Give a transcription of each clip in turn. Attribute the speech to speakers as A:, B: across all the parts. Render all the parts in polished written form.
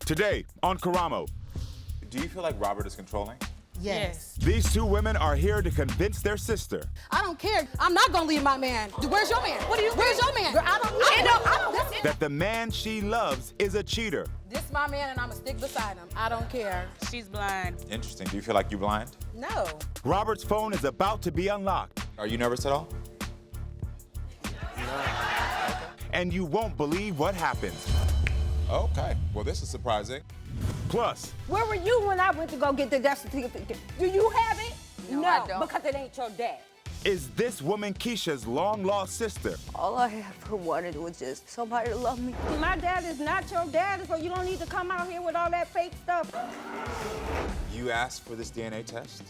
A: Today on Karamo.
B: Do you feel like Robert is controlling?
C: Yes.
A: These two women are here to convince their sister.
C: I don't care. I'm not gonna leave my man. Where's your man? What do you? Where's your man? Girl, I don't.
A: That the man she loves is a cheater.
C: This my man, and I'ma stick beside him. I don't care.
D: She's blind.
B: Interesting. Do you feel like you're blind?
C: No.
A: Robert's phone is about to be unlocked.
B: Are you nervous at all?
A: And you won't believe what happens.
B: Okay. Well, this is surprising.
A: Plus,
E: Where were you when I went to go get the death certificate? Do you have it?
C: No, I don't.
E: Because it ain't your dad.
A: is this woman Keisha's long-lost sister?
E: All I ever wanted was just somebody to love me. My dad is not your dad, so you don't need to come out here with all that fake stuff.
B: You asked for this DNA test,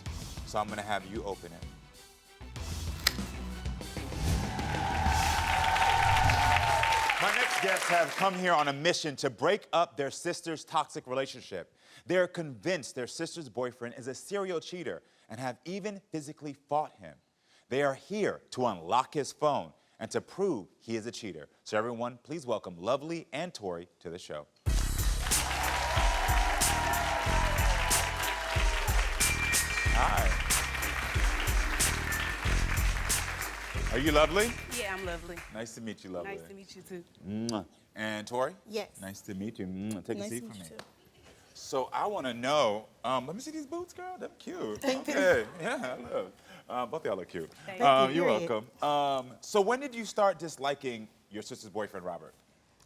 B: so I'm gonna have you open it. My next guests have come here on a mission to break up their sister's toxic relationship. They're convinced their sister's boyfriend is a serial cheater and have even physically fought him. They are here to unlock his phone and to prove he is a cheater. So everyone, please welcome Luvly and Tori to the show. Hi. Are you Lovely?
D: Yeah, I'm lovely.
B: Nice to meet you, Lovely.
D: Nice to meet you too.
B: Mwah. And Tori?
C: Yes.
B: Nice to meet you. Mwah. Take a
C: Nice
B: seat
C: to
B: for
C: meet
B: me.
C: you too.
B: So I want to know, let me see these boots, girl. They're cute.
C: Thank you.
B: Okay, yeah, I love. Both of y'all look cute.
D: Thank
C: you.
B: You're
C: Period.
B: welcome. So when did you start disliking your sister's boyfriend, Robert?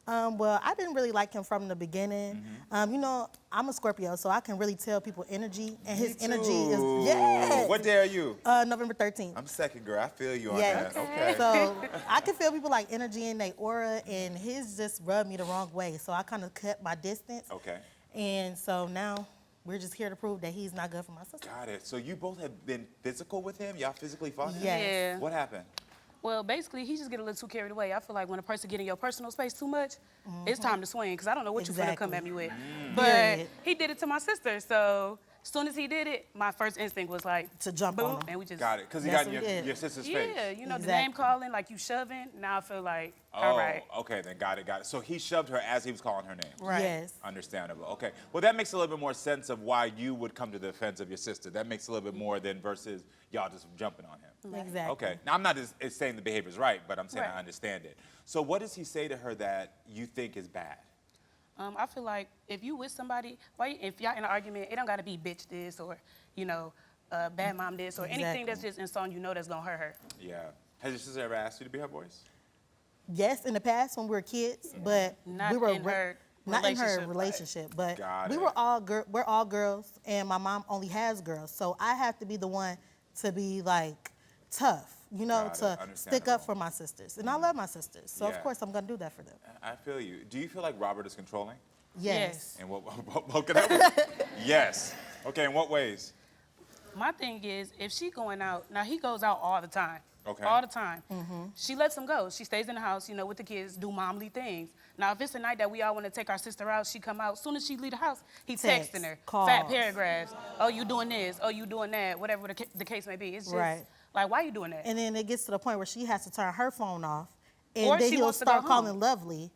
F: Well, I didn't really like him from the beginning. You know, I'm a Scorpio, so I can really tell people energy, and his energy is, yes.
B: What day are you?
F: November 13th.
B: I'm second, girl. I feel you on
F: Yes.
B: that. Okay.
F: So I can feel people like energy in their aura, and his just rubbed me the wrong way. So I kind of cut my distance.
B: Okay.
F: And so now we're just here to prove that he's not good for my sister.
B: Got it. So you both have been physical with him? Y'all physically fought him?
F: Yes.
D: Yeah.
B: What happened?
D: Well, basically, he just get a little too carried away. I feel like when a person get in your personal space too much, it's time to swing, because I don't know what you're going to come at me with. But
F: Period.
D: he did it to my sister, so as soon as he did it, my first instinct was like,
F: To jump
D: boom,
F: on him.
D: and we just...
B: Got it. Because he
F: That's
B: got in
F: what he did.
B: your sister's face.
D: Yeah, you know, the
F: Exactly.
D: name calling, like you shoving, now I feel like,
B: Oh,
D: all right.
B: okay, then got it. So he shoved her as he was calling her name.
D: Right.
F: Yes.
B: Understandable. Okay. Well, that makes a little bit more sense of why you would come to the defense of your sister. That makes a little bit more than versus y'all just jumping on him.
F: Exactly.
B: Okay. Now, I'm not just saying the behavior's right, but I'm saying I
D: Right.
B: understand it. So what does he say to her that you think is bad?
D: I feel like if you with somebody, if y'all in an argument, it don't gotta be bitch this or, you know, bad mom this or anything
F: Exactly.
D: that's just insulting, you know, that's gonna hurt her.
B: Yeah. Has your sister ever asked you to be her voice?
F: Yes, in the past when we were kids, but
D: Not
F: we were
D: in her
F: not in her
D: relationship.
F: relationship, but
B: Got
F: we
B: it.
F: were we're all girls, and my mom only has girls, so I have to be the one to be like tough, you know,
B: Got it.
F: to stick
B: Understandable.
F: up for my sisters, and I love my sisters, so
B: Yeah.
F: of course I'm gonna do that for them.
B: I feel you. Do you feel like Robert is controlling?
F: Yes.
B: And what could that Yes. Okay, in what ways?
D: My thing is, if she going out, now he goes out all the time.
B: Okay.
D: All the time. She lets him go. She stays in the house, you know, with the kids, do momly things. Now, if it's a night that we all want to take our sister out, she come out. As soon as she leave the house, he
F: Text,
D: texting her.
F: calls.
D: Fat paragraphs. Oh, you doing this. Oh, you doing that. Whatever the case may be. It's just,
F: Right.
D: like, why you doing that?
F: And then it gets to the point where she has to turn her phone off, and
D: Or
F: then
D: she
F: he'll
D: wants to go
F: start calling
D: home.
F: Lovely.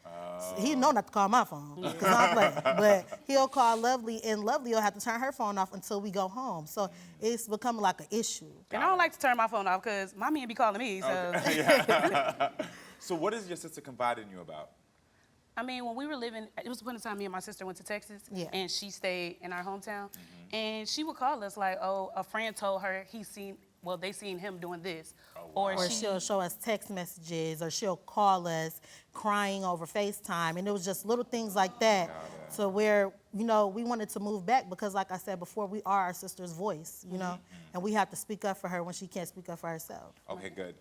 F: He know not to call my phone, because I'm playing. But he'll call Lovely, and Lovely will have to turn her phone off until we go home. So it's becoming like an issue.
D: And I don't like to turn my phone off because my man be calling me. So,
B: So what does your sister confide in you about?
D: I mean, when we were living, it was one time me and my sister went to Texas,
F: Yeah.
D: and she stayed in our hometown, and she would call us like, oh, a friend told her they seen him doing this. Or
F: Or she'll show us text messages, or she'll call us crying over FaceTime. And it was just little things like that to where, you know, we wanted to move back because, like I said before, we are our sister's voice, you know, and we have to speak up for her when she can't speak up for herself.
B: Okay, good.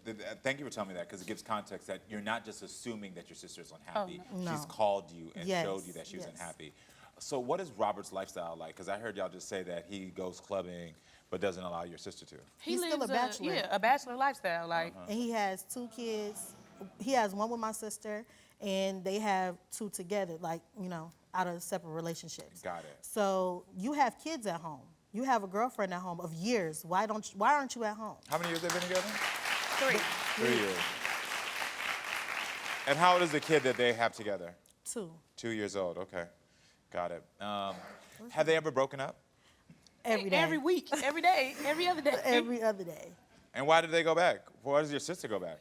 B: Thank you for telling me that, because it gives context that you're not just assuming that your sister's unhappy.
F: no.
B: She's called you and
F: Yes,
B: showed you that she was
F: yes.
B: unhappy. So what is Robert's lifestyle like? Because I heard y'all just say that he goes clubbing but doesn't allow your sister to.
F: He's still a bachelor.
D: Yeah, a bachelor lifestyle. Like,
F: And he has 2 kids. He has one with my sister, and they have 2 together, like, you know, out of separate relationships.
B: Got it.
F: So you have kids at home. You have a girlfriend at home of years. Why aren't you at home?
B: How many years they've been together?
D: 3.
B: 3 years. And how old is the kid that they have together?
F: 2.
B: 2 years old, okay. Got it. Have they ever broken up?
F: Every day.
D: Every week, every day, every other day.
F: Every other day.
B: And why did they go back? Why does your sister go back?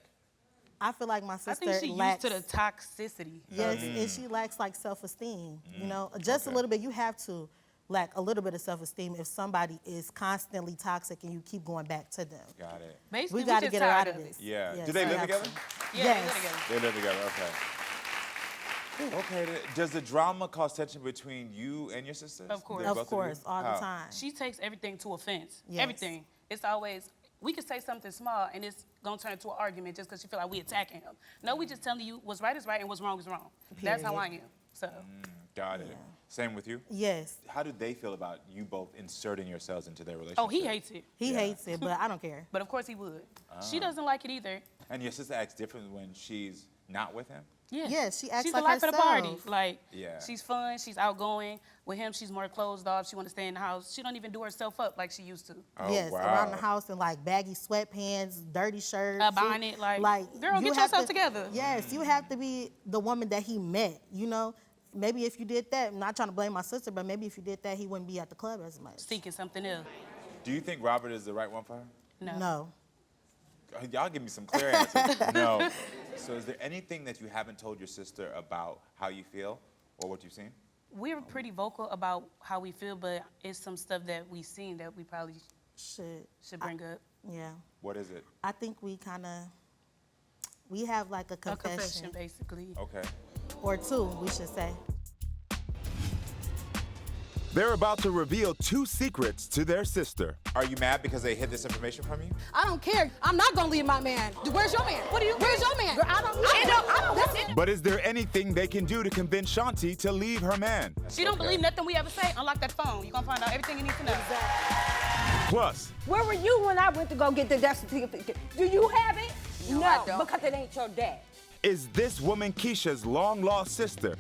F: I feel like my
D: I
F: sister
D: think she
F: lacks,
D: used to the toxicity.
F: yes, and she lacks like self-esteem. You know, just a little bit. You have to lack a little bit of self-esteem if somebody is constantly toxic and you keep going back to them.
B: Got it.
D: Basically,
F: We got to
D: just
F: get her out
D: tired
F: of
D: it.
F: this.
B: Yeah.
F: Yes,
B: Do they
F: we
B: live
F: have
B: together?
F: to.
D: Yeah,
F: Yes.
D: they live together.
B: They live together. Okay. Okay. Does the drama cause tension between you and your sisters?
D: Of course.
B: They're
F: Of
B: both
F: course,
B: you?
F: all
B: How?
F: the time.
D: She takes everything to offense.
F: Yes.
D: Everything. It's always, we could say something small and it's gonna turn into an argument just because she feel like we attacking him. No, we just telling you what's right is right and what's wrong is wrong. That's how I am. So.
B: Got it. Same with you?
F: Yes,
B: How do they feel about you both inserting yourselves into their relationship?
D: Oh, he hates it.
F: he hates it, but I don't care.
D: But of course he would. She doesn't like it either.
B: And your sister acts different when she's not with him?
D: Yeah.
F: Yes, she acts
D: she's
F: like
D: the life of the party.
F: herself.
D: Like,
B: Yeah.
D: she's fun, she's outgoing. With him, she's more closed off. She want to stay in the house. She don't even do herself up like she used to.
B: Oh,
F: Yes,
B: wow.
F: around the house in like baggy sweatpants, dirty shirts.
D: A bonnet, like, girl,
F: you
D: get
F: have
D: yourself together.
F: Yes, you have to be the woman that he met, you know? Maybe if you did that, I'm not trying to blame my sister, but maybe if you did that, he wouldn't be at the club as much.
D: Seeking something else.
B: Do you think Robert is the right one for her?
D: No.
F: No.
B: Y'all give me some clear answers. No. So is there anything that you haven't told your sister about how you feel or what you've seen?
D: We're pretty vocal about how we feel, but it's some stuff that we've seen that we probably
F: Shit.
D: should bring up.
F: Yeah.
B: What is it?
F: I think we have like a
D: A
F: confession.
D: confession, basically.
B: Okay.
F: Or two, we should say.
A: They're about to reveal 2 secrets to their sister.
B: Are you mad because they hid this information from you?
C: I don't care. I'm not gonna leave my man. Where's your man? Where's your man? Girl, I don't. That's it.
A: But is there anything they can do to convince Chanti to leave her man?
D: She don't believe nothing we ever say. Unlock that phone. You're gonna find out everything you need to know.
A: Plus,
E: Where were you when I went to go get the death certificate? Do you have it?
G: No, I don't.
E: Because it ain't your dad.
A: is this woman Keisha's long-lost sister?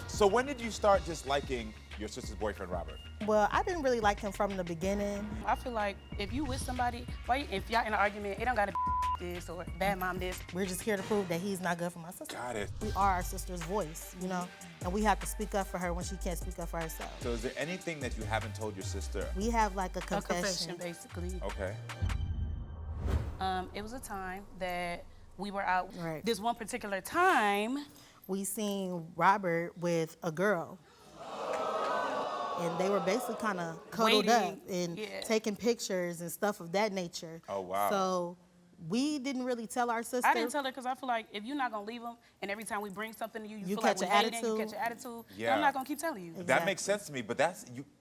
B: So when did you start disliking your sister's boyfriend, Robert?
F: Well, I didn't really like him from the beginning.
D: I feel like if you with somebody, if y'all in an argument, it don't gotta be this or bad mom this.
F: We're just here to prove that he's not good for my sister.
B: Got it.
F: We are our sister's voice, you know, and we have to speak up for her when she can't speak up for herself.
B: So is there anything that you haven't told your sister?
F: We have like a
D: A
F: confession.
D: confession, basically.
B: Okay.
D: It was a time that we were out.
F: Right.
D: This one particular time,
F: We seen Robert with a girl. And they were basically kind of cuddled up
D: Waiting,
F: and
D: yeah.
F: taking pictures and stuff of that nature.
B: Oh, wow.
F: So we didn't really tell our sister.
D: I didn't tell her because I feel like if you're not gonna leave him, and every time we bring something to you,
F: You
D: feel like
F: catch
D: we
F: an
D: hating, you
F: attitude.
D: catch an attitude.
B: Yeah.
D: then I'm not gonna keep telling you.
B: That
F: Exactly.
B: makes sense to me, but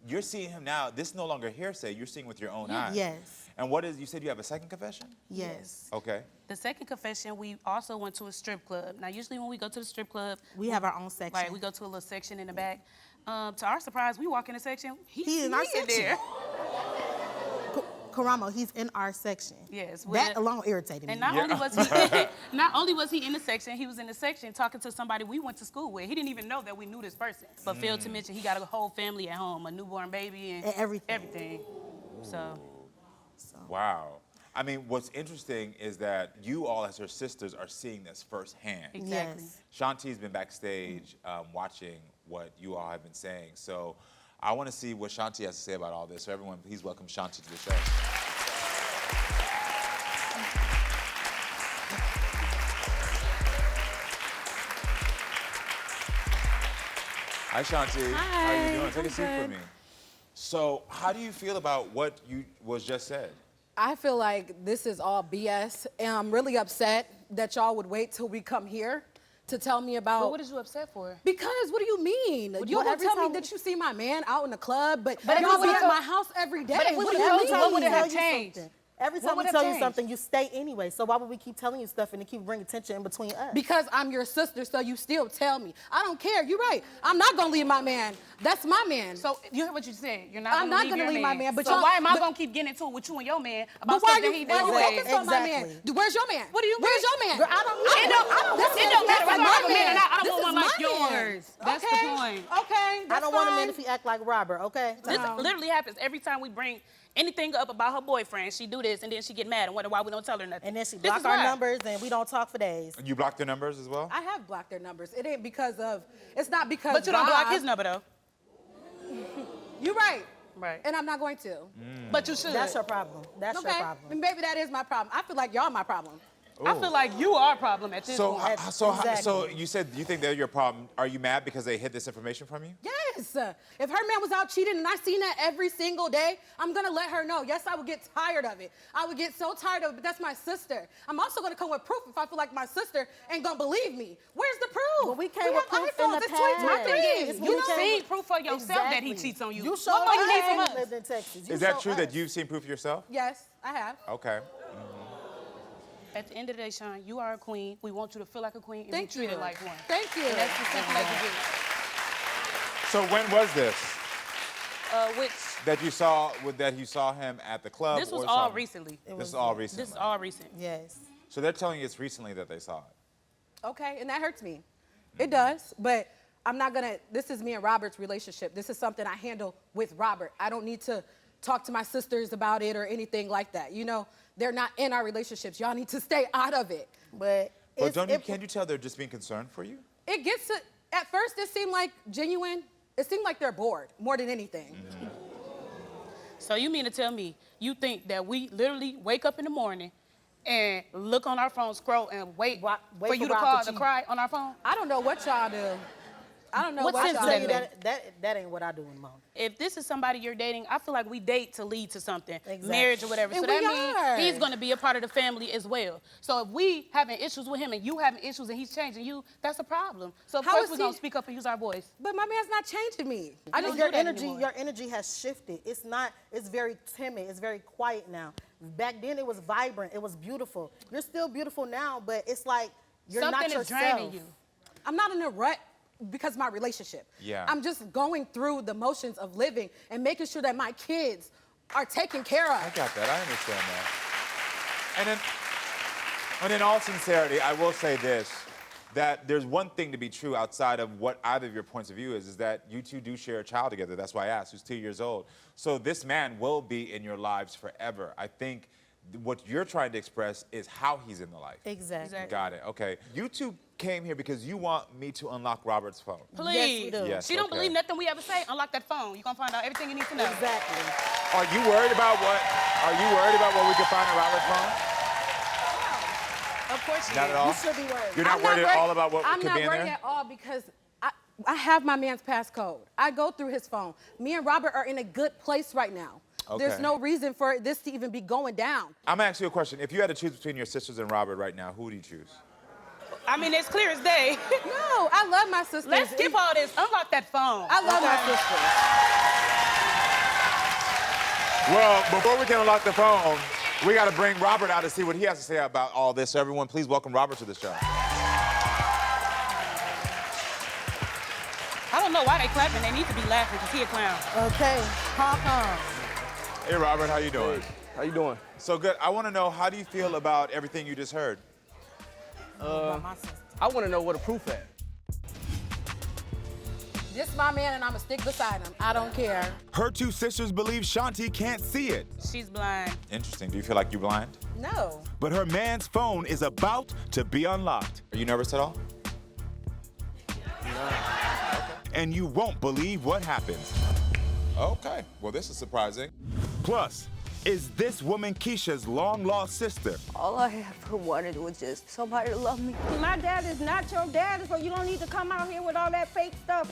B: you're seeing him now. This is no longer hearsay. You're seeing with your own eyes.
F: Yes.
B: And what is, you said you have a second confession?
F: Yes.
B: Okay.
D: The second confession, we also went to a strip club. Now, usually when we go to the strip club,
F: We have our own section.
D: right, we go to a little section in the back. To our surprise, we walk in the section.
F: He in our section.
D: there.
F: Karamo, he's in our section.
D: Yes.
F: That alone irritated me.
D: And not only was he in the section, he was in the section talking to somebody we went to school with. He didn't even know that we knew this person. But failed to mention he got a whole family at home, a newborn baby and
F: everything.
D: Everything. So.
B: Wow. I mean, what's interesting is that you all, as her sisters, are seeing this firsthand.
D: Exactly.
F: Yes.
B: Shanti's been backstage watching what you all have been saying. So I want to see what Chanti has to say about all this. So everyone, please welcome Chanti to the show. Hi, Chanti. How are you doing? Take a seat for me. So how do you feel about what was just said?
C: I feel like this is all BS, and I'm really upset that y'all would wait till we come here to tell me about.
D: But what is you upset for?
C: Because what do you mean? You
F: Well,
C: gonna
F: every
C: tell me
F: time-
C: that you see my man out in the club, but
D: But if
C: y'all
D: we
C: be at
D: told-
C: my house every day.
D: But if we
C: What do
D: told
C: you
D: you,
C: mean?
D: what would it have
F: Tell you
D: changed?
F: something. Every time we tell you something, you stay anyway. So why would we keep telling you stuff and to keep bringing tension in between us?
C: Because I'm your sister, so you still tell me. I don't care. You're right. I'm not gonna leave my man. That's my man.
D: So you heard what you said. You're not
C: I'm
D: gonna
C: not gonna leave my man. But
D: so why am I gonna keep getting into it with you and your man about stuff that he did?
C: Why you focused on my man? Where's your man?
D: What do you mean?
C: Where's your man?
D: Girl, it don't matter if I have a man or not. I don't want one like
C: man.
D: yours. That's the point.
C: Okay,
F: I don't want a man if he act like Robert, okay?
D: This literally happens every time we bring anything up about her boyfriend. She do this and then she get mad and wonder why we don't tell her nothing.
F: And then she block our numbers and we don't talk for days.
B: You blocked their numbers as well?
C: I have blocked their numbers. It ain't because of, it's not because
D: But you don't block his number though.
C: You're right.
D: Right.
C: And I'm not going to.
D: But you should.
F: That's your problem. That's your problem.
C: And maybe that is my problem. I feel like y'all my problem.
D: I feel like you are a problem at this point.
B: So you said you think they're your problem. Are you mad because they hid this information from you?
C: Yes. If her man was out cheating and I seen that every single day, I'm gonna let her know. Yes, I would get tired of it. I would get so tired of it, but that's my sister. I'm also gonna come with proof if I feel like my sister ain't gonna believe me. Where's the proof?
F: Well, we came with proof in the
C: It's
F: past.
C: 2023.
D: My thing is, you seen proof for yourself that he
F: Exactly.
D: cheats on you.
F: You
D: What
F: showed
D: more you need
F: us
D: from
F: he
D: us?
F: lived in Texas. You
B: Is that
F: showed
B: true
F: us.
B: that you've seen proof yourself?
C: Yes, I have.
B: Okay.
D: At the end of the day, Sean, you are a queen. We want you to feel like a queen and
C: Thank
D: be treated
C: you.
D: like one.
C: Thank you.
D: And that's as simple as it
B: So when was this
D: is. Which
B: that you saw him at the club?
D: this was
B: or
D: all
B: something?
D: recently.
B: This is all recently.
D: This is all recent.
F: Yes.
B: So they're telling you it's recently that they saw it.
C: Okay, and that hurts me. It does, but I'm not gonna, this is me and Robert's relationship. This is something I handle with Robert. I don't need to talk to my sisters about it or anything like that. You know, they're not in our relationships. Y'all need to stay out of it.
F: But
B: Can't you tell they're just being concerned for you?
C: It gets to, at first it seemed like genuine. It seemed like they're bored more than anything.
D: So you mean to tell me you think that we literally wake up in the morning and look on our phone, scroll, and wait for you to
F: Rob
D: call
F: to
D: to cry on our phone?
C: I don't know what y'all do. I don't know
D: What
C: what
D: sense
C: y'all
D: does
C: do.
D: that make?
F: that ain't what I do in the morning.
D: If this is somebody you're dating, I feel like we date to lead to something,
F: Exactly.
D: marriage or whatever.
C: And
D: so
C: we
D: that
C: are.
D: means he's going to be a part of the family as well. So if we having issues with him and you having issues and he's changing you, that's a problem. So of
C: How
D: course
C: is
D: we're going
C: he-
D: to speak up and use our voice.
C: But my man's not changing me.
F: I
D: don't
F: just
D: do
F: your
D: that
F: energy,
D: anymore.
F: your energy has shifted. It's not. It's very timid. It's very quiet now. Back then it was vibrant. It was beautiful. You're still beautiful now, but it's like you're
D: Something
F: not
D: is
F: yourself.
D: draining you.
C: I'm not in a rut because of my relationship.
B: Yeah.
C: I'm just going through the motions of living and making sure that my kids are taken care of.
B: I got that. I understand that. And in all sincerity, I will say this, that there's one thing to be true outside of what either of your points of view is that you two do share a child together. That's why I asked, who's 2 years old. So this man will be in your lives forever. I think what you're trying to express is how he's in the life.
F: Exactly.
B: Got it. Okay. You two came here because you want me to unlock Robert's phone.
D: Please.
F: we do.
B: Yes,
D: She don't
B: okay.
D: believe nothing we ever say. Unlock that phone. You're going to find out everything you need to know.
F: Exactly.
B: Are you worried about what we can find on Robert's phone?
D: Of course she
B: Not
D: is.
B: at all.
F: You should be worried.
B: You're not worried at all about what
C: I'm
B: could
C: not
B: be in
C: worried
B: there?
C: at all because I have my man's passcode. I go through his phone. Me and Robert are in a good place right now. There's
B: Okay.
C: no reason for this to even be going down.
B: I'm gonna ask you a question. If you had to choose between your sisters and Robert right now, who would you choose?
D: I mean, it's clear as day.
C: No, I love my sisters.
D: Let's skip all this. Unlock that phone.
C: I love my sisters.
B: Well, before we can unlock the phone, we got to bring Robert out to see what he has to say about all this. So everyone, please welcome Robert to the show.
D: I don't know why they clapping. They need to be laughing because he a clown.
F: Okay. Calm.
B: Hey, Robert, how you doing?
G: How you doing?
B: So good. I want to know, how do you feel about everything you just heard?
F: My sister.
G: I want to know where the proof at.
C: This is my man and I'ma stick beside him. I don't care.
A: Her two sisters believe Chanti can't see it,
D: She's blind.
B: Interesting. Do you feel like you're blind?
C: No.
A: but her man's phone is about to be unlocked.
B: Are you nervous at all?
A: And you won't believe what happens.
B: Okay. Well, this is surprising.
A: Plus, is this woman Keisha's long-lost sister?
E: All I ever wanted was just somebody to love me. My dad is not your dad, so you don't need to come out here with all that fake stuff.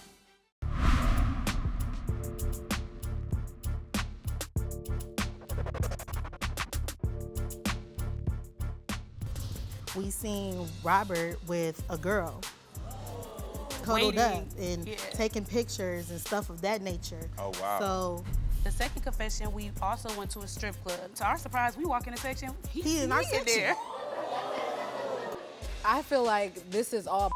F: We seen Robert with a girl, cuddled up
D: Waiting.
F: and
D: Yeah.
F: taking pictures and stuff of that nature.
B: Oh, wow.
F: So
D: The second confession, we also went to a strip club. To our surprise, we walk in the section,
F: He in our section.
D: there.
C: I feel like this is all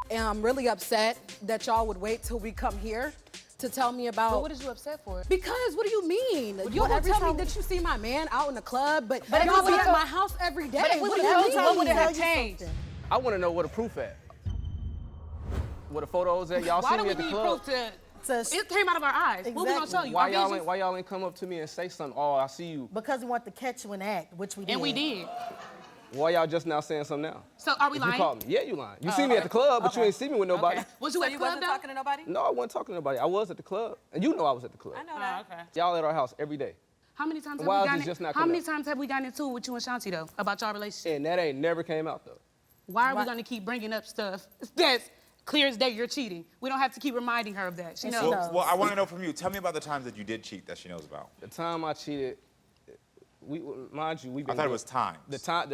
C: and I'm really upset that y'all would wait till we come here to tell me about.
D: But what is you upset for?
C: Because what do you mean? You
F: Well,
C: don't
F: every
C: tell me
F: time-
C: that you see my man out in the club, but
D: if
C: y'all
D: we
C: be at
D: told-
C: my house every day.
D: But if we
C: What do
D: told
C: you
D: you,
C: mean?
D: what would it have
F: Tell you
D: changed?
F: something.
G: I want to know where the proof at. Where the photos at? Y'all
D: Why
G: see
D: do
G: me
D: we
G: at the
D: need
G: club.
D: proof to...
F: To-
D: It came out of our eyes. What we gonna show you? Our visions?
G: Why y'all ain't come up to me and say something? Oh, I see you.
F: Because we want to catch you in the act, which we did.
D: And we did.
G: Why y'all just now saying something now?
D: So are we
G: If you
D: lying?
G: called me. Yeah, you lying. You see me at the club, but you ain't see me with nobody.
D: Okay. Was you at the club though?
H: talking to nobody?
G: No, I wasn't talking to nobody. I was at the club. And you know I was at the club.
H: I know
D: Oh,
H: that.
D: okay.
G: Y'all at our house every day.
D: How many times have
G: Why
D: we
G: is
D: gotten
G: it just not
D: How
G: coming
D: many
G: up?
D: times have we gotten into it with you and Chanti though about y'all relationship?
G: And that ain't never came out though.
D: Why are we gonna keep bringing up stuff that's clear as day you're cheating? We don't have to keep reminding her of that. She
F: And
D: knows.
F: she
B: Well,
F: knows.
B: well, I want to know from you. Tell me about the times that you did cheat that she knows about.
G: The time I cheated, mind you, we've been.
B: I thought it was times.
G: The time.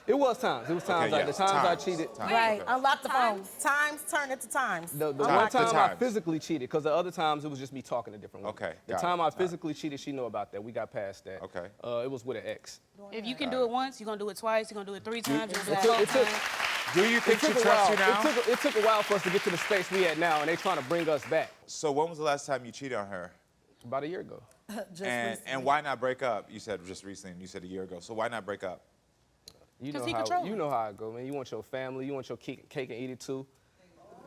G: It was times. It was times.
B: Okay,
G: The
B: yes,
G: times I
B: times.
G: cheated.
B: Times,
F: Right,
B: okay.
F: unlock the phone. Times turn into times.
G: The one
B: Times.
G: time
B: The
G: I
B: times.
G: physically cheated, because the other times it was just me talking a different way.
B: Okay,
G: The
B: got
G: time
B: it.
G: I physically cheated, she know about that. We got past that.
B: Okay.
G: It was with an ex.
D: If you can do it once, you're gonna do it twice, you're gonna do it 3 times, you're gonna
G: It
D: do it
G: took,
D: 12
G: it took,
D: times.
B: Do you think she
G: it took a
B: trusts
G: while.
B: you now?
G: It took a while for us to get to the space we at now, and they trying to bring us back.
B: So when was the last time you cheated on her?
G: About a year ago.
F: Just
B: And
F: recently.
B: why not break up? You said just recently, and you said a year ago. So why not break up?
G: You
D: 'Cause
G: know
D: he
G: how
D: controlling.
G: you know how it go, man. You want your family, you want your cake and eat it too.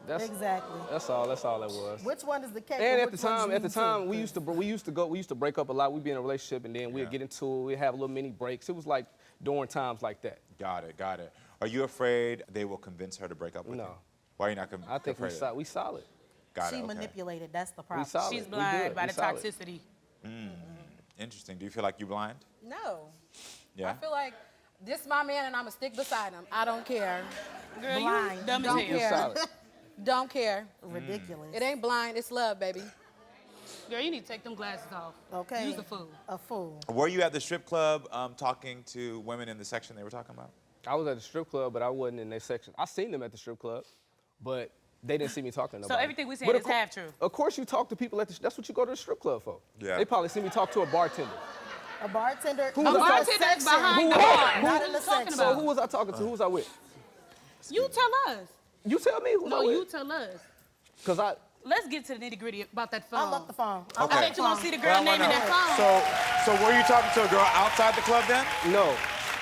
F: Exactly.
G: That's all it was.
F: Which one is the cake?
G: And at
F: which
G: the
F: one's
G: time,
F: you
G: we used to break up a lot. We'd be in a relationship, and then we'd get into it. We'd have little mini breaks. It was like during times like that.
B: Got it, got it. Are you afraid they will convince her to break up with you?
G: No.
B: Why are you not
G: I think
B: afraid?
G: we solid.
B: Got
F: She
B: it, okay.
F: manipulated. That's the
G: We
F: problem.
G: solid.
D: She's
G: We
D: blind
G: good.
D: by
G: We
D: the
G: solid.
D: toxicity.
B: Interesting. Do you feel like you're blind?
C: No.
B: Yeah.
C: I feel like this is my man and I'ma stick beside him. I don't care.
D: Girl,
F: Blind.
D: you dumb
C: Don't
D: as hell.
C: care.
G: Solid.
C: Don't care.
F: Ridiculous.
C: It ain't blind, it's love, baby.
D: Girl, you need to take them glasses off.
F: Okay.
D: Use a fool.
F: A fool.
B: Were you at the strip club talking to women in the section they were talking about?
G: I was at the strip club, but I wasn't in their section. I seen them at the strip club, but they didn't see me talking to nobody.
D: everything we saying
G: But
D: is
G: of cour-
D: half true.
G: Of course, you talk to people at the. That's what you go to the strip club for.
B: Yeah.
G: They probably see me talk to a bartender.
F: A bartender.
G: Who
F: in
G: was
F: the
G: I-
D: bartender
F: section.
D: behind the
G: Who-
D: bar.
F: Not
D: Who
F: in the
D: you talking
F: section.
G: So
D: about?
G: who was I talking to? Who was I with?
D: You tell us.
G: You tell me who
D: No,
G: I
D: you
G: with.
D: tell us.
G: Cause I.
D: Let's get to the nitty gritty about that phone.
F: Unlock the phone.
B: Okay.
D: I bet you won't see the girl
B: Well, I
D: name in
B: wanna
D: that phone.
B: So were you talking to a girl outside the club then?
G: No.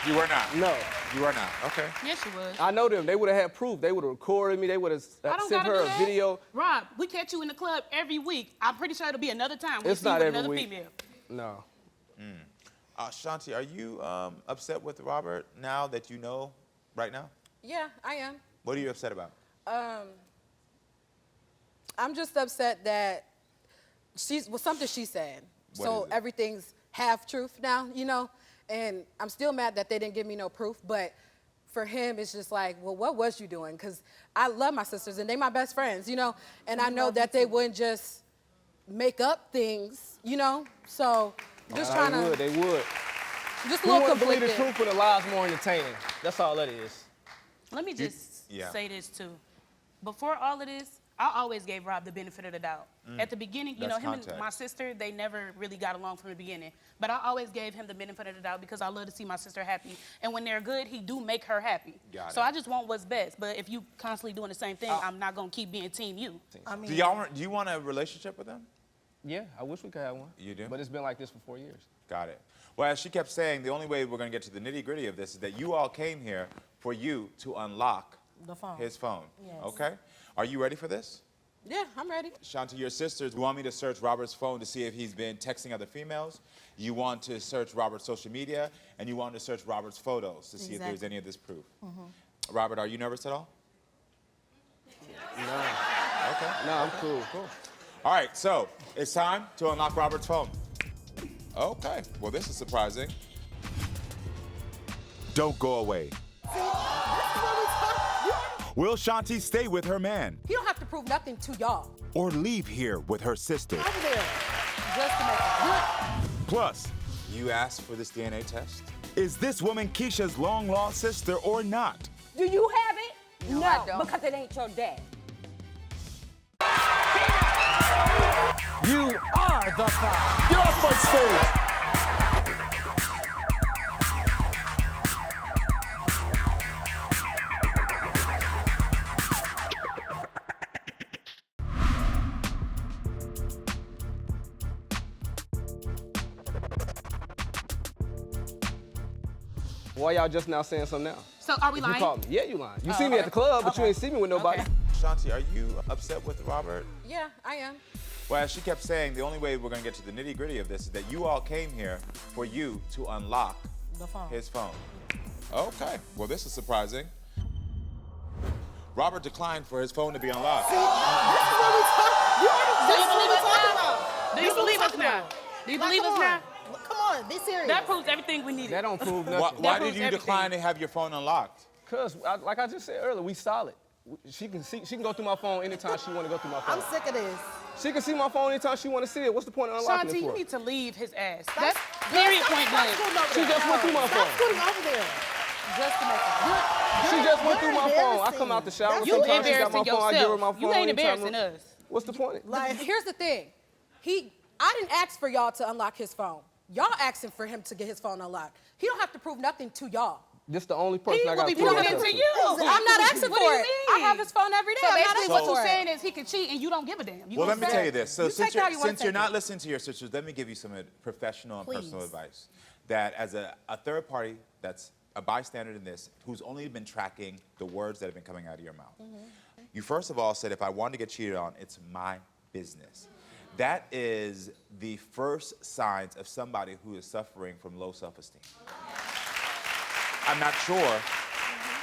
B: You were not.
G: No.
B: You were not. Okay.
D: Yes, you would.
G: I know them. They would have had proof. They would have recorded me. They would have
D: I don't
G: sent
D: gotta
G: her
D: do
G: a
D: that.
G: video.
D: Rob, we catch you in the club every week. I'm pretty sure it'll be another time. We
G: It's
D: see you
G: not
D: with
G: every
D: another
G: week.
D: female.
G: No.
B: Shanti, are you upset with Robert now that you know right now?
C: Yeah, I am.
B: What are you upset about?
C: I'm just upset that something she said.
B: What
C: So
B: is it?
C: everything's half truth now, you know? And I'm still mad that they didn't give me no proof, but for him, it's just like, well, what was you doing? Because I love my sisters and they my best friends, you know? And I know that they wouldn't just make up things, you know? So just trying to,
G: They would.
C: just a
G: Who
C: little
G: want to believe the
C: conflicted.
G: truth when the lie's more entertaining? That's all that is.
D: Let me just
B: yeah.
D: say this too. Before all of this, I always gave Rob the benefit of the doubt. At the beginning, you know,
B: That's
D: him
B: context.
D: and my sister, they never really got along from the beginning. But I always gave him the benefit of the doubt because I love to see my sister happy. And when they're good, he do make her happy.
B: Got
D: So
B: it.
D: I just want what's best. But if you constantly doing the same thing, I'm not gonna keep being team you.
F: I mean,
B: Do you want a relationship with them?
G: Yeah, I wish we could have one.
B: You do?
G: But it's been like this for 4 years.
B: Got it. Well, as she kept saying, the only way we're going to get to the nitty-gritty of this is that you all came here for you to unlock
F: The phone.
B: his phone.
F: Yes.
B: Okay? Are you ready for this?
C: Yeah, I'm ready.
B: Shanti, your sisters want me to search Robert's phone to see if he's been texting other females. You want to search Robert's social media, and you want to search Robert's photos to see if there's
F: Exactly.
B: any of this proof. Robert, are you nervous at all?
G: No.
B: Okay.
G: No, I'm cool.
B: All right, so it's time to unlock Robert's phone. Okay, well, this is surprising. Don't go away. Will Shanti stay with her man
C: He don't have to prove nothing to y'all.
B: or leave here with her sister?
C: I'm there just to make it good.
B: Plus, you asked for this DNA test? Is this woman Keisha's long-lost sister or not?
E: Do you have it?
H: No, I don't.
E: because it ain't your dad.
G: You are
H: are the five.
I: Get off my stage!
G: Why y'all just now saying something now?
D: So are we
G: If you
D: lying?
G: call me, yeah, you lying. You see me at the club, but you ain't see me with nobody.
D: Okay.
B: Shanti, are you upset with Robert?
C: Yeah, I am.
B: Well, as she kept saying, the only way we're gonna get to the nitty-gritty of this is that you all came here for you to unlock
F: The phone.
B: his phone. Okay, well, this is surprising. Robert declined for his phone to be unlocked.
F: This is what we talk. You already.
D: Do
F: This
D: you
F: is what
D: believe
F: we
D: us
F: talking
D: now?
F: about.
D: Do
F: This
D: you
F: is what we
D: believe us
F: talking
D: now?
F: about.
D: Do you
F: Like,
D: believe us
F: come
D: now?
F: on. Come on, be serious.
D: That proves everything we needed.
G: That don't prove nothing.
B: Why
D: proves
B: did you
D: everything.
B: decline to have your phone unlocked?
G: Cause, like I just said earlier, we solid. She can go through my phone anytime she want to go through my phone.
F: I'm sick of this.
G: She can see my phone anytime she want to see it. What's the point of unlocking
D: Shanti,
G: it
D: you
G: for?
D: need to leave his ass.
F: Stop-
D: That's period point
F: Stop
D: blank.
F: scooting over
G: She
F: there.
G: just went through my
F: Stop
G: phone.
F: scooting over there.
C: Just to make it.
G: She just went
F: You're
G: through my phone. I
F: embarrassing.
G: come out the shower.
F: That's
D: You
G: Sometimes she got my
D: embarrassing
G: phone. I give her my
D: yourself.
G: phone.
D: You ain't
G: anytime.
D: embarrassing us.
G: What's the point?
C: Like, here's the thing. I didn't ask for y'all to unlock his phone. Y'all asking for him to get his phone unlocked. He don't have to prove nothing to y'all.
G: This the only person
D: He
G: I
D: will
G: got
D: be
G: to prove
D: proving
G: it
D: it
G: to.
D: to you.
C: I'm not asking
D: What
C: for
D: do you
C: it.
D: mean?
C: I have his phone every day.
D: So
C: I'm not
D: basically
C: asking
D: what
C: for
D: you're
C: it.
D: saying is he can cheat and you don't give a damn.
B: Well, let me tell you this. So
C: You
B: since
C: take it how you wanna
B: you're
C: take
B: not
C: it.
B: listening to your sisters, let me give you some professional and personal
C: Please.
B: advice. That as a third party that's a bystander in this, who's only been tracking the words that have been coming out of your mouth. You first of all said, if I want to get cheated on, it's my business. That is the first signs of somebody who is suffering from low self-esteem. I'm not sure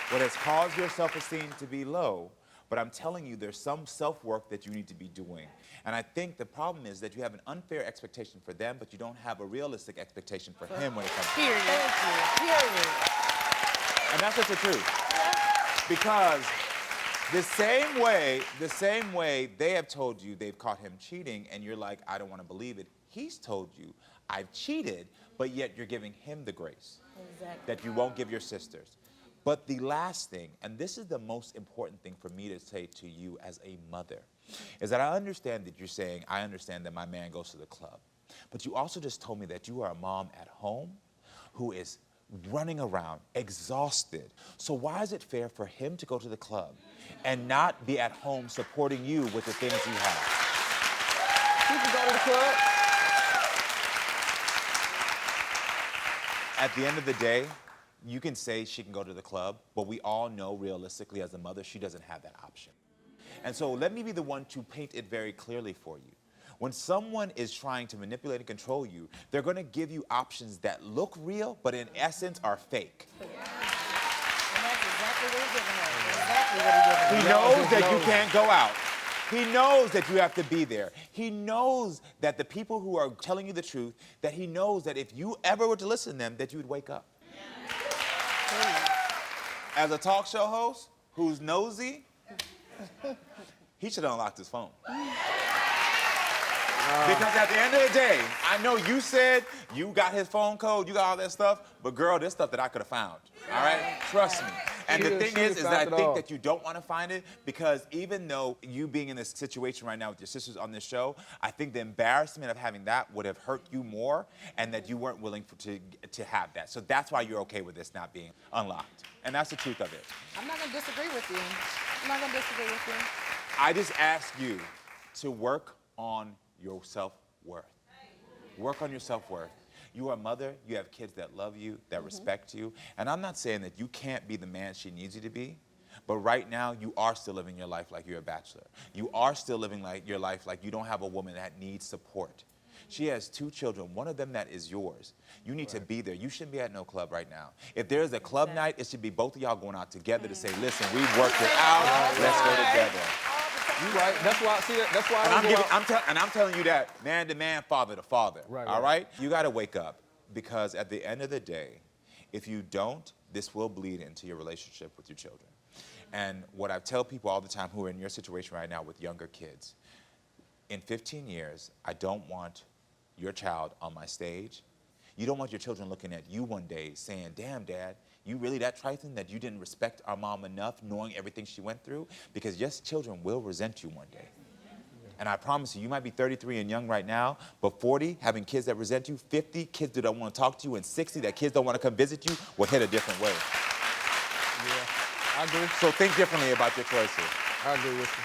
B: what has caused your self-esteem to be low, but I'm telling you there's some self-work that you need to be doing. And I think the problem is that you have an unfair expectation for them, but you don't have a realistic expectation for him when it comes to
D: Period.
F: Period.
B: And that's just the truth. Because the same way they have told you they've caught him cheating and you're like, I don't want to believe it. He's told you, I've cheated, but yet you're giving him the grace that you won't give your sisters. But the last thing, and this is the most important thing for me to say to you as a mother, is that I understand that you're saying, I understand that my man goes to the club. But you also just told me that you are a mom at home who is running around, exhausted. So why is it fair for him to go to the club and not be at home supporting you with the things you have?
G: She can go to the club.
B: At the end of the day, you can say she can go to the club, but we all know realistically as a mother, she doesn't have that option. And so let me be the one to paint it very clearly for you. When someone is trying to manipulate and control you, they're gonna give you options that look real, but in essence are fake.
F: And that's exactly what he's giving her. Exactly what he's giving her.
B: He knows that you can't go out. He knows that you have to be there. He knows that the people who are telling you the truth, that he knows that if you ever were to listen to them, that you would wake up. As a talk show host who's nosy, he should have unlocked his phone. Because at the end of the day, I know you said you got his phone code, you got all that stuff, but girl, there's stuff that I could have found, all right? Trust me. And the thing is that I think that you don't want to find it because even though you being in this situation right now with your sisters on this show, I think the embarrassment of having that would have hurt you more and that you weren't willing to have that. So that's why you're okay with this not being unlocked. And that's the truth of it.
C: I'm not gonna disagree with you. I'm not gonna disagree with you.
B: I just ask you to work on your self-worth. Work on your self-worth. You are a mother, you have kids that love you, that respect you, and I'm not saying that you can't be the man she needs you to be, but right now you are still living your life like you're a bachelor. You are still living your life like you don't have a woman that needs support. She has 2 children, one of them that is yours. You need to be there. You shouldn't be at no club right now. If there's a club night, it should be both of y'all going out together to say, listen, we worked it out, let's go together.
G: You right. That's why. See, that's why.
B: I'm telling you that man to man, father to father.
G: Right,
B: all right? You got to wake up because at the end of the day, if you don't, this will bleed into your relationship with your children. And what I tell people all the time who are in your situation right now with younger kids, in 15 years, I don't want your child on my stage. You don't want your children looking at you one day saying, damn, Dad, you really that trifling that you didn't respect our mom enough knowing everything she went through? Because yes, children will resent you one day. And I promise you, you might be 33 and young right now, but 40, having kids that resent you, 50, kids that don't want to talk to you, and 60, that kids don't want to come visit you, will hit a different way.
G: Yeah, I agree.
B: So think differently about your choices.
G: I agree with you.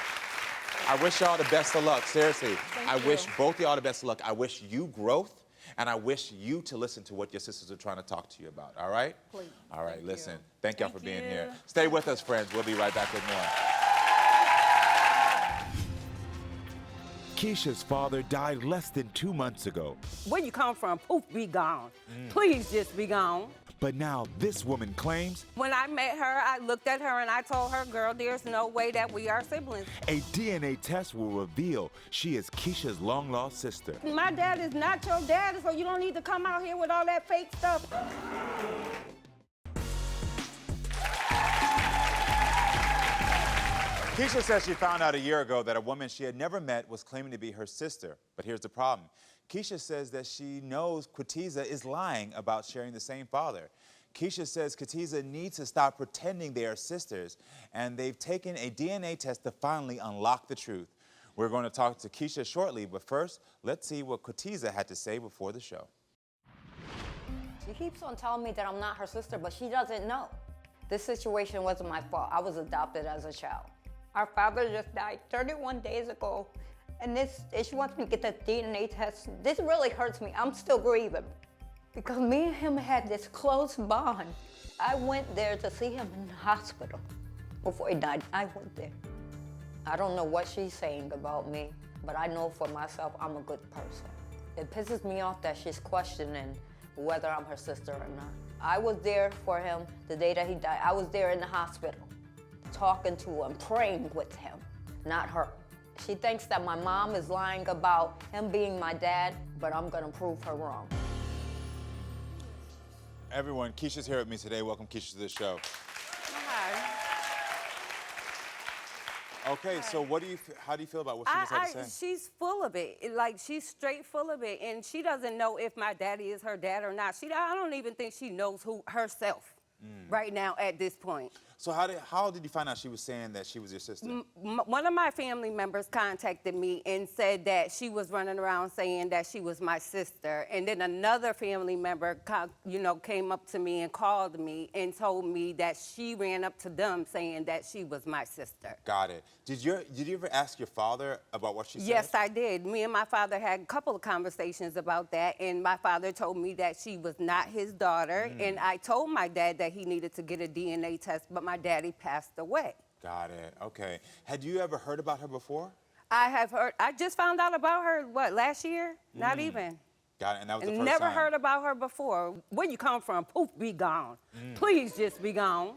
B: I wish y'all the best of luck, seriously. I
C: you.
B: wish both of y'all the best of luck. I wish you growth, and I wish you to listen to what your sisters are trying to talk to you about, all right?
C: Please.
B: All right,
C: Thank
B: listen.
C: you.
B: Thank y'all for being here. Stay with us, friends. We'll be right back with more.
A: Keisha's father died less than 2 months ago.
E: Where you come from, poof, be gone. Please just be gone.
A: But now this woman claims
E: When I met her, I looked at her and I told her, girl, there's no way that we are siblings.
A: a DNA test will reveal she is Keisha's long-lost sister.
E: My dad is not your dad, so you don't need to come out here with all that fake stuff.
B: Keisha says she found out a year ago that a woman she had never met was claiming to be her sister. But here's the problem. Keisha says that she knows Quitiza is lying about sharing the same father. Keisha says Quitiza needs to stop pretending they are sisters, and they've taken a DNA test to finally unlock the truth. We're going to talk to Keisha shortly, but first, let's see what Quitiza had to say before the show.
H: She keeps on telling me that I'm not her sister, but she doesn't know. This situation wasn't my fault. I was adopted as a child. Our father just died 31 days ago, and she wants me to get the DNA test. This really hurts me. I'm still grieving because me and him had this close bond. I went there to see him in the hospital before he died. I went there. I don't know what she's saying about me, but I know for myself I'm a good person. It pisses me off that she's questioning whether I'm her sister or not. I was there for him the day that he died. I was there in the hospital, talking to him, praying with him, not her. She thinks that my mom is lying about him being my dad, but I'm gonna prove her wrong.
B: Everyone, Keisha's here with me today. Welcome, Keisha, to the show. Okay, so how do you feel about what she just had to say?
E: She's full of it. Like, she's straight full of it, and she doesn't know if my daddy is her dad or not. I don't even think she knows who herself right now at this point.
B: So how did you find out she was saying that she was your sister?
E: One of my family members contacted me and said that she was running around saying that she was my sister. And then another family member, came up to me and called me and told me that she ran up to them saying that she was my sister.
B: Got it. Did you ever ask your father about what she said?
E: Yes, I did. Me and my father had a couple of conversations about that, and my father told me that she was not his daughter, and I told my dad that he needed to get a DNA test, but my daddy passed away.
B: Got it. Okay. Had you ever heard about her before?
E: I have heard. I just found out about her, last year? Not even.
B: Got it. And that was the first
E: Never
B: time.
E: heard about her before. Where you come from, poof, be gone. Please just be gone.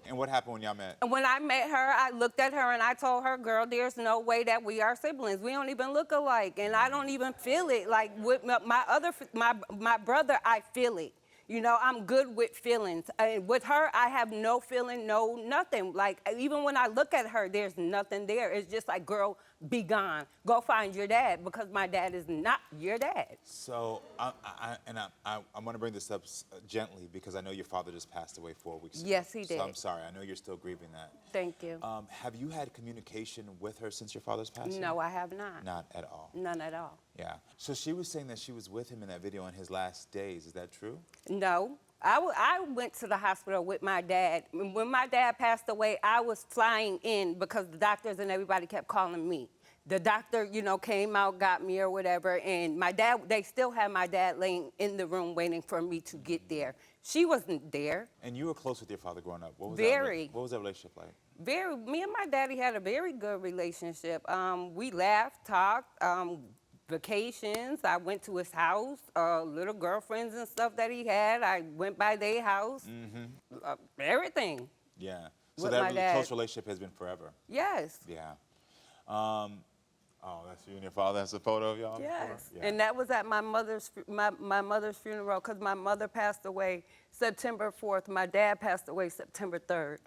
B: And what happened when y'all met?
E: And when I met her, I looked at her and I told her, girl, there's no way that we are siblings. We don't even look alike, and I don't even feel it. Like with my brother, I feel it. I'm good with feelings. With her, I have no feeling, no nothing. Like, even when I look at her, there's nothing there. It's just like, girl, be gone. Go find your dad, because my dad is not your dad.
B: So, I'm going to bring this up gently, because I know your father just passed away 4 weeks ago.
E: Yes, he did.
B: So I'm sorry. I know you're still grieving that.
E: Thank you.
B: Have you had communication with her since your father's passing?
E: No, I have not.
B: Not at all?
E: None at all.
B: Yeah. So she was saying that she was with him in that video in his last days. Is that true?
E: No. I went to the hospital with my dad. When my dad passed away, I was flying in because the doctors and everybody kept calling me. The doctor, came out, got me or whatever, and they still had my dad laying in the room waiting for me to get there. She wasn't there.
B: And you were close with your father growing up. What was
E: Very.
B: What was that relationship like?
E: Me and my daddy had a very good relationship. We laughed, talked, vacations. I went to his house, little girlfriends and stuff that he had. I went by their house. Everything.
B: Yeah. So
E: With
B: that
E: my dad.
B: close relationship has been forever.
E: Yes.
B: Yeah. Oh, that's you and your father. That's a photo of y'all?
E: Yes.
B: Yeah.
E: And that was at my mother's funeral, because my mother passed away September 4th. My dad passed away September 3rd.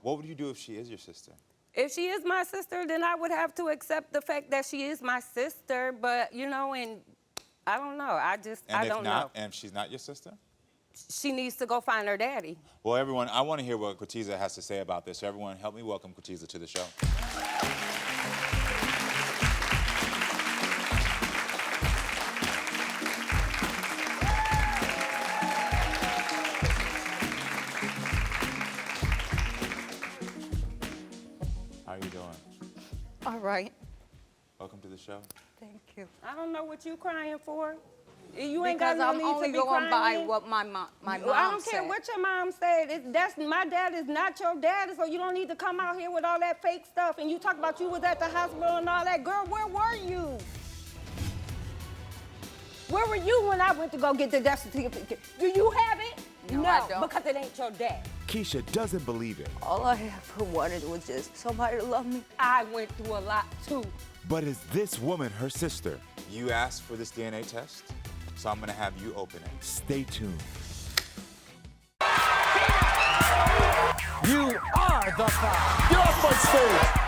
B: What would you do if she is your sister?
E: If she is my sister, then I would have to accept the fact that she is my sister. But, and I don't know. I don't know.
B: And if she's not your sister?
E: She needs to go find her daddy.
B: Well, everyone, I want to hear what Quitiza has to say about this. So everyone, help me welcome Quitiza to the show. to the show.
H: Thank you.
E: I don't know what you crying for. You ain't
H: Because
E: got
H: I'm
E: no need
H: only
E: to be
H: going by
E: crying.
H: what my mom
E: I don't care
H: said.
E: what your mom said. That's my dad is not your dad, so you don't need to come out here with all that fake stuff. And you talk about you was at the hospital and all that. Girl, where were you? Where were you when I went to go get the death certificate? Do you have it?
H: No, I don't.
E: Because it ain't your dad.
A: Keisha doesn't believe it.
H: All I ever wanted was just somebody to love me.
E: I went through a lot too.
A: But is this woman her sister?
B: You asked for this DNA test, so I'm gonna have you open it.
A: Stay tuned.
I: You are the five. Get off my stage.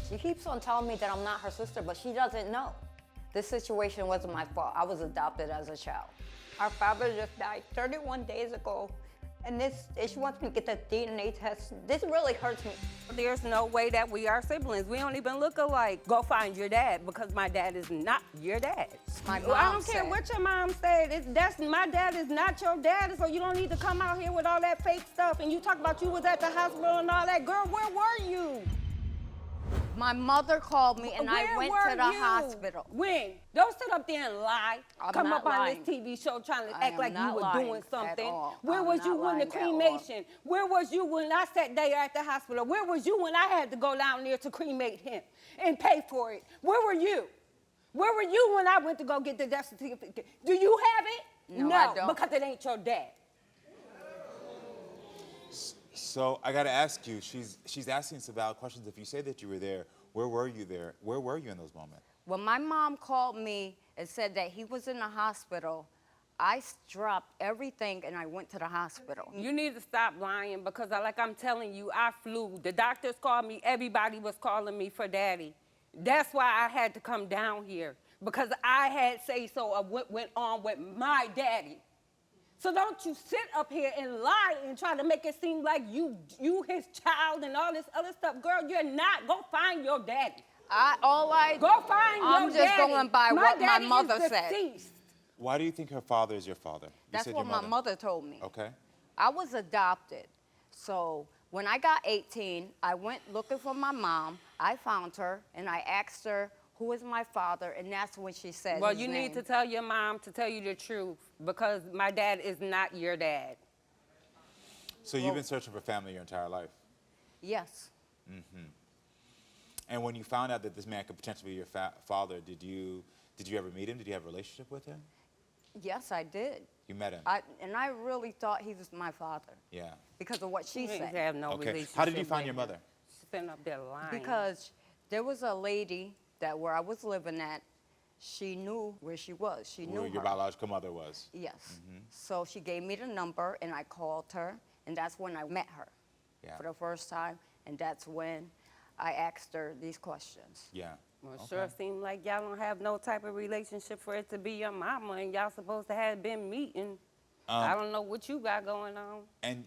H: She keeps on telling me that I'm not her sister, but she doesn't know. This situation wasn't my fault. I was adopted as a child. Our father just died 31 days ago, and she wants me to get the DNA test. This really hurts me.
E: There's no way that we are siblings. We don't even look alike. Go find your dad because my dad is not your dad.
H: My
E: I
H: mom
E: don't care
H: said.
E: what your mom said. My dad is not your dad, so you don't need to come out here with all that fake stuff. And you talk about you was at the hospital and all that. Girl, where were you?
H: My mother called me, and I
E: Where
H: went
E: were
H: to the
E: you?
H: hospital.
E: When? Don't sit up there and lie.
H: I'm
E: Come
H: not
E: up on
H: lying.
E: this TV show trying to
H: I
E: act
H: am
E: like you
H: not
E: were
H: lying
E: doing
H: at
E: something.
H: all.
E: Where
H: I'm
E: was
H: not
E: you when the
H: lying at all.
E: cremation? Where was you when I sat there at the hospital? Where was you when I had to go down there to cremate him and pay for it? Where were you? Where were you when I went to go get the death certificate? Do you have it?
H: No, I don't.
E: Because it ain't your dad.
B: So I gotta ask you, she's asking some valid questions. If you say that you were there, where were you there? Where were you in those moments?
H: When my mom called me and said that he was in the hospital, I dropped everything and I went to the hospital.
E: You need to stop lying because, like I'm telling you, I flew. The doctors called me. Everybody was calling me for daddy. That's why I had to come down here because I had say-so of what went on with my daddy. So don't you sit up here and lie and try to make it seem like you his child and all this other stuff. Girl, you're not. Go find your daddy.
H: Go
E: find
H: I'm
E: your
H: just
E: daddy.
H: going by what my
E: daddy
H: mother
E: is
H: said.
E: deceased.
B: Why do you think her father is your father? You
H: That's
B: said
H: what
B: your
H: my mother told me.
B: Okay.
H: I was adopted. So when I got 18, I went looking for my mom. I found her and I asked her, who is my father? And that's when she said
E: Well,
H: his
E: you
H: name.
E: need to tell your mom to tell you the truth because my dad is not your dad.
B: So you've been searching for family your entire life.
H: Yes.
B: And when you found out that this man could potentially be your father, did you ever meet him? Did you have a relationship with him?
H: Yes, I did.
B: You met him?
H: And I really thought he was my father
B: Yeah.
H: because of what she
E: You ain't
H: said.
E: have no
B: Okay.
E: relationship.
B: How did you find
E: with
B: your
E: him.
B: mother?
E: She's sitting up there lying.
H: Because there was a lady that where I was living at, she knew where she was. She knew
B: Who your
H: her.
B: biological mother was?
H: Yes. So she gave me the number and I called her and that's when I met her
B: Yeah.
H: for the first time and that's when I asked her these questions.
B: Yeah.
E: Well, it sure seems like y'all don't have no type of relationship for it to be your mama and y'all supposed to have been meeting. I don't know what you got going on.
B: And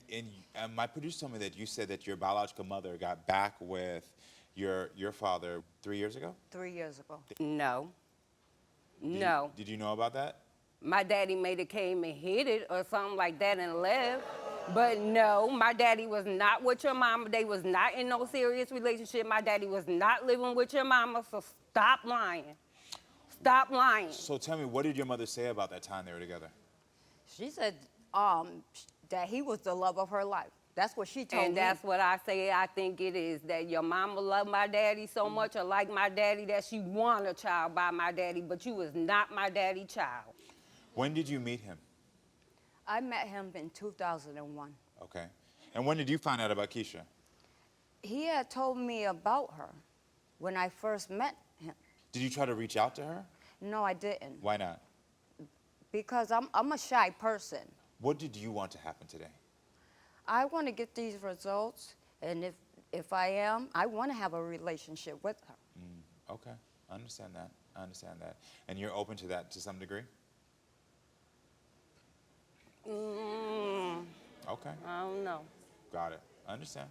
B: my producer told me that you said that your biological mother got back with your father 3 years ago?
H: 3 years ago.
E: No. No.
B: Did you know about that?
E: My daddy may have came and hit it or something like that and left. But no, my daddy was not with your mama. They was not in no serious relationship. My daddy was not living with your mama, so stop lying. Stop lying.
B: So tell me, what did your mother say about that time they were together?
H: She said that he was the love of her life. That's what she told me.
E: And that's what I say I think it is, that your mama loved my daddy so much or like my daddy that she want a child by my daddy, but you was not my daddy child.
B: When did you meet him?
H: I met him in 2001.
B: Okay. And when did you find out about Keisha?
H: He had told me about her when I first met him.
B: Did you try to reach out to her?
H: No, I didn't.
B: Why not?
H: Because I'm a shy person.
B: What did you want to happen today?
H: I want to get these results, and if I am, I want to have a relationship with her.
B: Okay. I understand that. I understand that. And you're open to that to some degree? Okay.
E: I don't know.
B: Got it. I understand.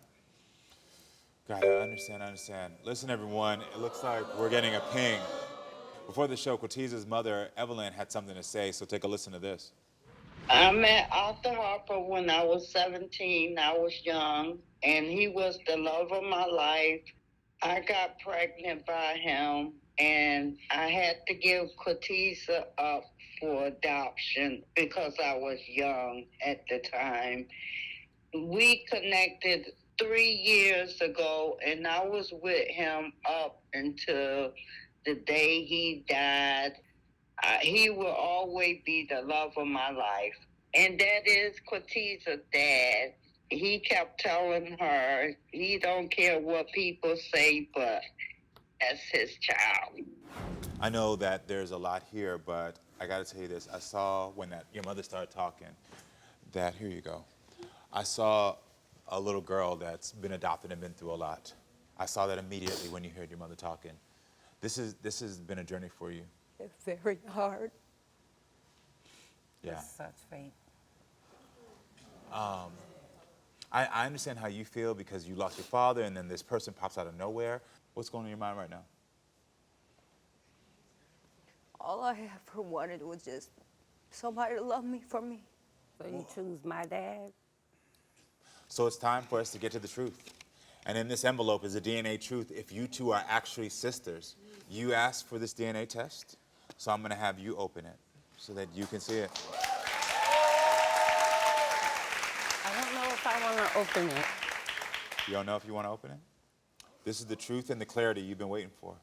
B: Got it, I understand. Listen, everyone, it looks like we're getting a ping. Before the show, Quitiza's mother, Evelyn, had something to say, so take a listen to this.
J: I met Arthur Harper when I was 17. I was young, and he was the love of my life. I got pregnant by him, and I had to give Quitiza up for adoption because I was young at the time. We connected 3 years ago, and I was with him up until the day he died. He will always be the love of my life. And that is Quitiza's dad. He kept telling her he don't care what people say, but that's his child.
B: I know that there's a lot here, but I gotta tell you this. I saw when your mother started talking that, here you go. I saw a little girl that's been adopted and been through a lot. I saw that immediately when you heard your mother talking. This has been a journey for you.
E: It's very hard.
B: Yeah.
H: It's such fate.
B: I understand how you feel because you lost your father and then this person pops out of nowhere. What's going on in your mind right now?
E: All I ever wanted was just somebody to love me for me. So you choose my dad?
B: So it's time for us to get to the truth. And in this envelope is a DNA truth. If you two are actually sisters, you asked for this DNA test, so I'm gonna have you open it so that you can see it.
E: I don't know if I want to open it.
B: You don't know if you want to open it? This is the truth and the clarity you've been waiting for.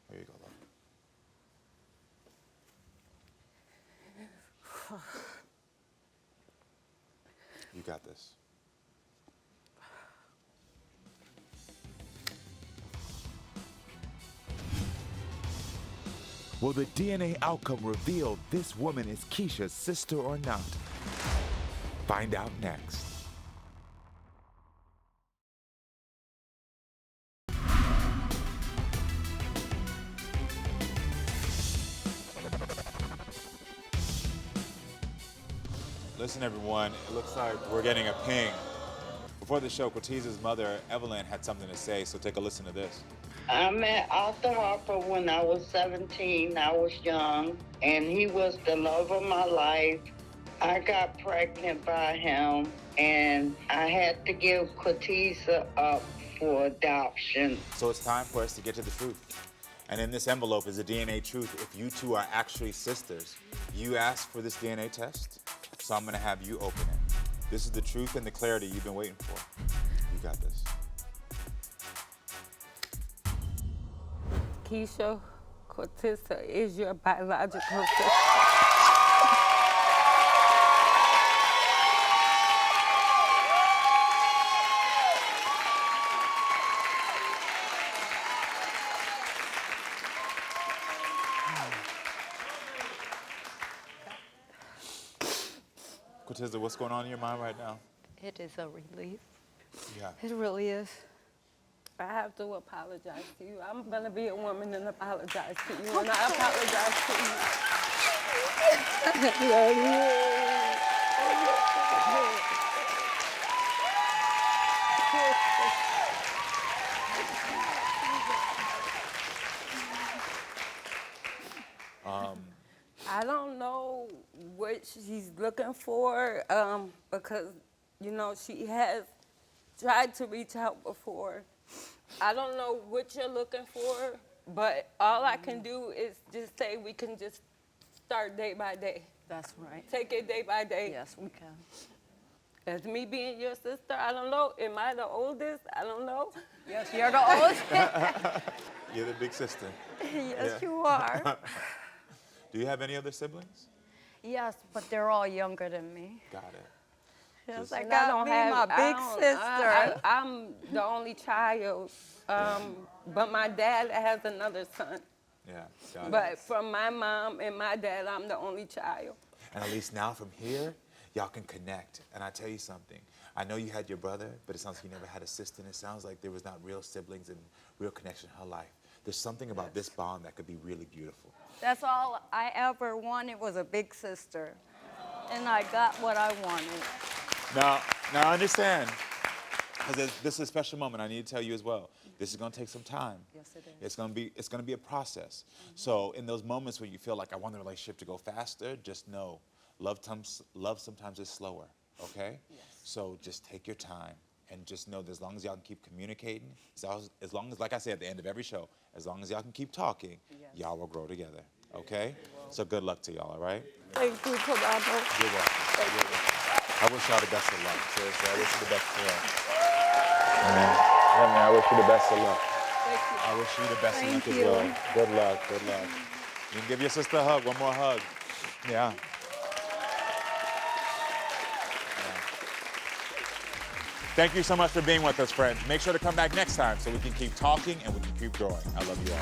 B: Here you go, love. You got this.
A: Will the DNA outcome reveal this woman is Keisha's sister or not? Find out next.
B: Listen, everyone, it looks like we're getting a ping. Before the show, Quitiza's mother, Evelyn, had something to say, so take a listen to this.
J: I met Arthur Harper when I was 17. I was young, and he was the love of my life. I got pregnant by him, and I had to give Quitiza up for adoption.
B: So it's time for us to get to the truth. And in this envelope is a DNA truth. If you two are actually sisters, you asked for this DNA test, so I'm gonna have you open it. This is the truth and the clarity you've been waiting for. You got this.
E: Keisha, Quitiza is your biological sister.
B: Quitiza, what's going on in your mind right now?
H: It is a relief.
B: Yeah.
H: It really is.
E: I have to apologize to you. I'm gonna be a woman and apologize to you, and I apologize to you. I love you. I don't know what she's looking for because, you know, she has tried to reach out before. I don't know what you're looking for, but all I can do is just say we can just start day by day.
H: That's right.
E: Take it day by day.
H: Yes, we can.
E: As me being your sister, I don't know. Am I the oldest? I don't know.
H: Yes, you're the oldest.
B: You're the big sister.
H: Yes, you are.
B: Do you have any other siblings?
H: Yes, but they're all younger than me.
B: Got it.
H: Yes, I
E: And
H: got me my big sister.
E: I'm the only child, but my dad has another son.
B: Yeah, got it.
E: But from my mom and my dad, I'm the only child.
B: And at least now from here, y'all can connect. And I tell you something, I know you had your brother, but it sounds like you never had a sister, and it sounds like there was not real siblings and real connection in her life. There's something about this bond that could be really beautiful.
H: That's all I ever wanted was a big sister. And I got what I wanted.
B: Now understand, because this is a special moment. I need to tell you as well. This is going to take some time.
E: Yes, it is.
B: It's going to be a process. So in those moments where you feel like I want the relationship to go faster, just know love sometimes is slower. Okay?
E: Yes.
B: So just take your time and just know that as long as y'all can keep communicating, as long as, like I say at the end of every show, as long as y'all can keep talking, y'all will grow together. Okay? So good luck to y'all. All right?
H: Thank you, Karamo.
B: You're welcome. I wish y'all the best of luck. Seriously, I wish you the best of luck. Yeah, man, I wish you the best of luck.
H: Thank you.
B: I wish you the best of luck
H: Thank
B: as
H: you.
B: well. Good luck, good luck. You can give your sister a hug, one more hug. Yeah. Thank you so much for being with us, friends. Make sure to come back next time so we can keep talking and we can keep growing. I love you all.